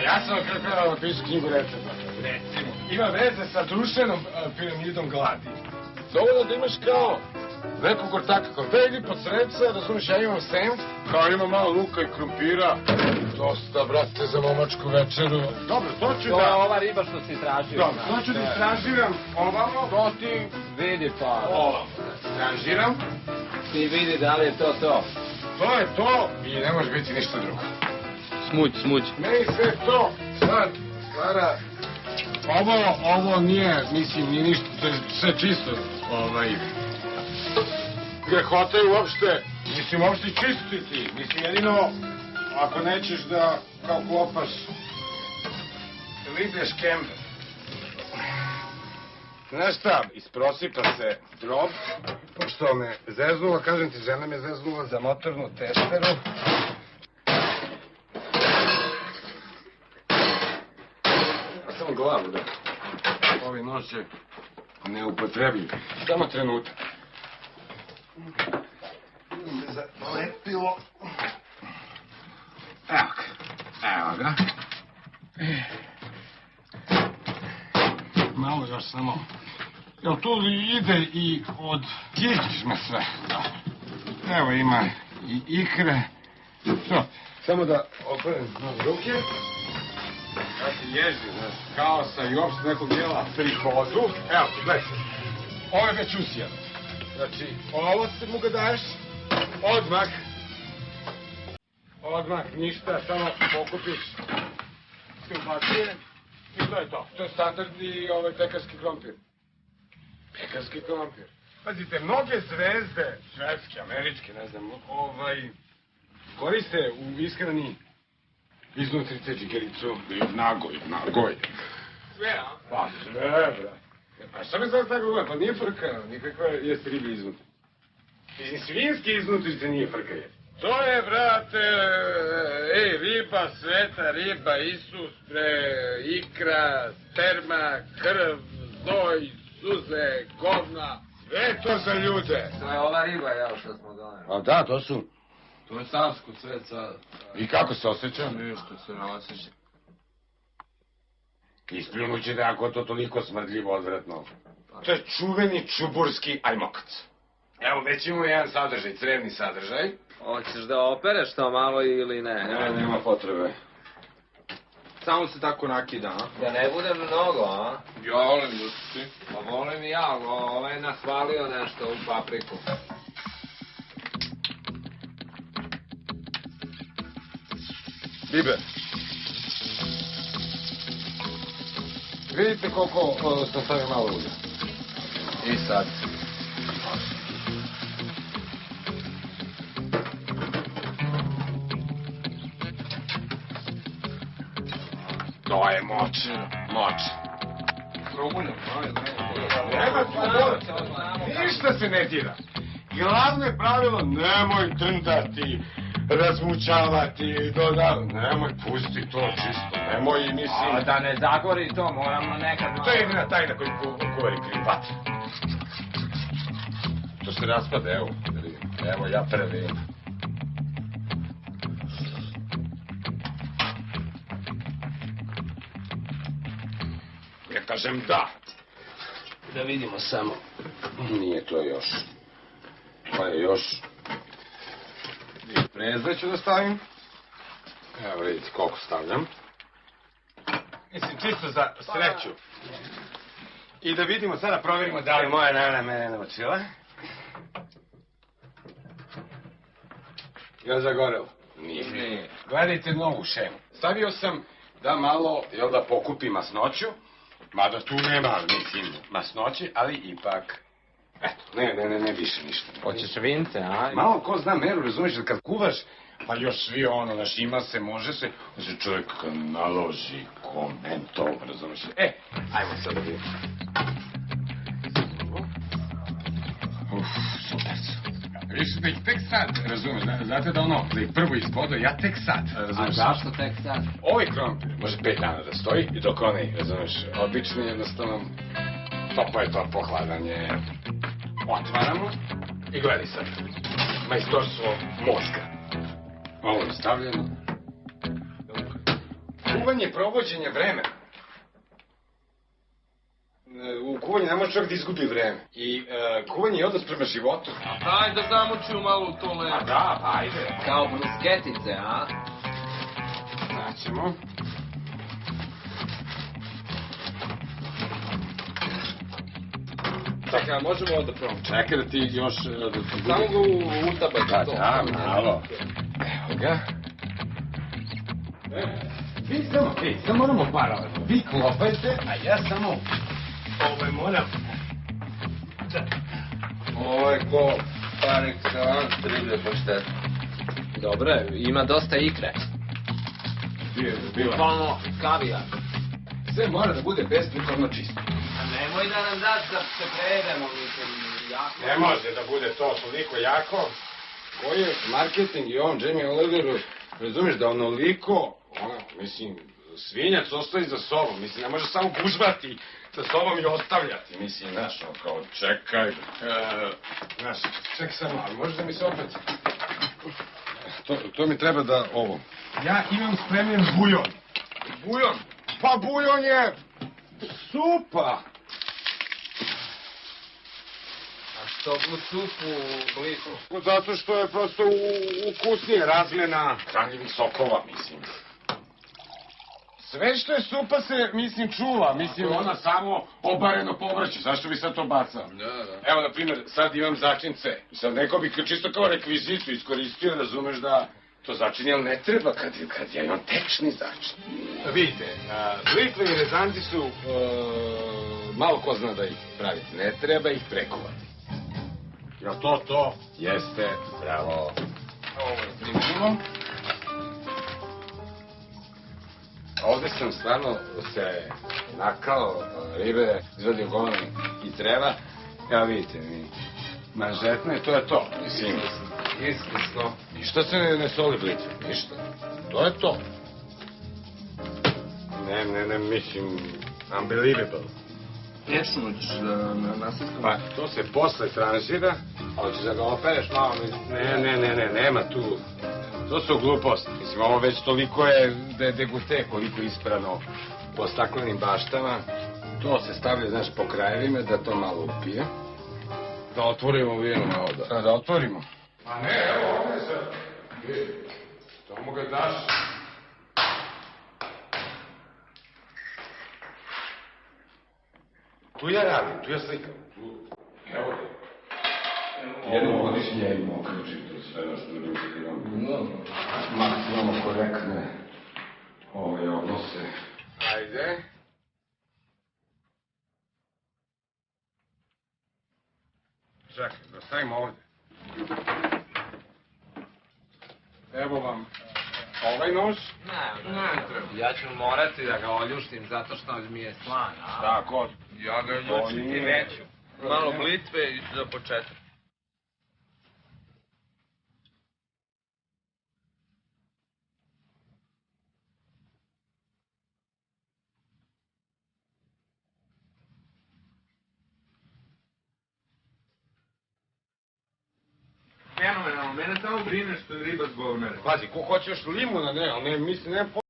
Ja sam krenuo da pišu knjigu recepta. Recimo. Ima veze sa društvenom piramidom gladi. Dovoljno da imaš kao nekog ortaka, kao da idi pod sredca, razumiješ, ja imam senf, kao imam malo luka i krumpira. Dosta, brate, za momačku večeru. Dobro, to ću da... To je ova riba što si tražio. Dobro, to ću da istražiram ovamo. To ti vidi pa... Ovamo, istražiram. Ti vidi da li je to to. To je to i ne može biti ništa drugo. Smuć. Meni sve to, sad, Klara, ovo nije, mislim, nije ništa, to je sve čisto, grehota je uopšte, mislim, uopšte čistiti, mislim, jedino, ako nećeš da, kao klopaš, liblje škembe. Znaš šta, isprosipa se drob, pošto me zeznula, kažem ti, žena me zeznula za motornu testeru. Samo glavu, da. Ovi nož je neupotrebljiv. Samo trenutak. Idem me zalepilo. Evo ga. Malo još samo. Jel tu ide i od kičme sve? Evo ima i ikre. Samo da opravim ruke. Ja se ježim, znaš, kaosa i uopšte nekog dijela prihodu. Evo, gledaj se. Ovo je već usijan. Znači, ovo se mu ga daješ, odmah, ništa, samo pokupiš, se ubacuje i to je to. To je standardni pekarski krompir. Pekarski krompir. Pazite, mnoge zvezde, švedske, američke, ne znam, koriste u ishrani iznutrice, džigericu, nagoj. Sve, a? Pa sve, brate. A šta mi sad tako gleda? Pa nije frka, nikakva jeste riba iznutra. Mislim, svinjski iznutrice nije frka jeste. To je, brate, riba, sveta riba, Isus, ikra, sperma, krv, znoj, suze, govna, sve to za ljude. To je ova riba, što smo doneli. A da, to su... To je savsko cveca. I kako se osjeća? Ništa se ne osjeća. Ispljunuće da ako to toliko smrdljivo odvratno. To je čuveni čuburski ajmokac. Evo, već imamo jedan sadržaj, crevni sadržaj. Hoćeš da opereš to malo ili ne? Ne, nema potrebe. Samo se tako nakida, a? Da ne bude mnogo, a? Ja volim ljusti. Pa volim i ja, ovaj je nasvalio nešto u papriku. Biber. Vidite koliko sam stavio malo ulja. I sad. To je moć. Probuljam, Nema tu vode. Ništa se ne dira. Glavno je pravilo, nemoj drndati, razmućavati, nemoj pusti to čisto, nemoj i mislim... A da ne zagori to, moramo nekad malo... To je jedina tajna koju kuvari kripat. To se raspada, evo ja prvi. Ja kažem da. Da vidimo samo. Nije to još. Pa je još. Prezle ću da stavim. Evo vidite koliko stavljam. Mislim, čisto za sreću. I da vidimo, sada provjerimo da li moja nana mene naučila. Je li zagorelo? Nije. Gledajte novu šemu. Stavio sam da malo, da pokupim masnoću. Mada tu nema, mislim, masnoće, ali ipak... Eto, ne više ništa. Hoćeš vince, a? Malo ko zna meru, razumiješ, kad kuvaš, pa još svi naš, ima se, može se, da se čovjek naloži komentom, razumiješ. Ajmo sad da vidimo. Super su. Viš da ih tek sad, razumiješ, znate da ih prvo izbodo, ja tek sad, razumiješ. A zašto tek sad? Ovaj krompir može 5 dana da stoji i dok onaj, razumiješ, obični jednostavno, topo je to pohladanje. Otvaramo i gledaj sad, majstorstvo mozga. Ovo je stavljeno. kuvanje je provođenje vremena. U kuvanju ne može čovjek da izgubi vreme. I kuvanje je odnos prema životu. Daj da zamučiju malo u to lepo. A da, ajde. Kao brusketice, a? Znaćemo. Čekaj, možemo ovo da probamo? Čekaj da ti još... Samo ga utabaj to. Da, malo. Evo ga. Vi samo moramo paralelno. Vi klopajte, a ja samo... moram... Ovo je ko par excellence riblje paštete. Dobre, ima dosta ikre. Bukvalno kavijar. Sve mora da bude besprikorno čisto. A nemoj da nam daš da se prejedemo, mislim, jako. Ne može da bude to toliko jako. Koji je marketing i ovom Jamie Oliveru, razumiješ da onoliko, mislim, svinjac ostavi za sobom, mislim, ne može samo gužvati sa sobom i ostavljati, mislim, znaš, kao, čekaj, znaš, čekaj samo, ali možeš da mi se opet, to mi treba da, ovo, ja imam spremljen bujon. Bujon? Pa bujon je supa. A što u supu blizu? Zato što je prosto ukusnije razmjena hranljivih sokova, mislim. Sve što je supa se, mislim, čuva. Mislim, ona samo obareno povrće. Zašto bi sad to bacao? Da. Evo, na primjer, sad imam začince. Sad neko bi čisto kao rekvizitu iskoristio, razumeš da to začin, jel ne treba kad ja imam tečni začin. Vidite, blitve i rezanci su, malo ko zna da ih praviti. Ne treba ih prekuvati. Jel to? Jeste, bravo. Ovo je primljivo. Ovdje sam stvarno se nakao ribe, izvadio govana i treba. Evo vidite mi, manžetne, to je to, mislim. Iskusno. Ništa se ne soli blitve, ništa. To je to. Ne, mislim, unbelievable. Tječno ćeš da nasiskam? Pa, to se posle tranžira, ali ćeš da ga opereš malo. Ne, nema tu. To su gluposti. Mislim, ovo već toliko je degute, koliko je isprano po staklenim baštama. To se stavlja, znaš, po krajevima, da to malo upije. Da otvorimo vino malo da. Da otvorimo. Pa ne, evo, ovdje sad. Tomu ga daš. Tu ja radim, tu ja slikam. Evo je. Jednom godišnje imamo okrećim to sve na što ljudi imamo. Maksimalno korektne ove odnose. Ajde. Čekaj, da stavimo ovdje. Evo vam ovaj nož. Ne treba. Ja ću morati da ga oljuštim zato što mi je slan, a? Tako. Ja ga ljučiti neću. Malo blitve i za početak. Fenomenalno, mene samo brine što je riba zbog mene. Pazi, ko hoće još limuna, ne, ali ne, mislim, ne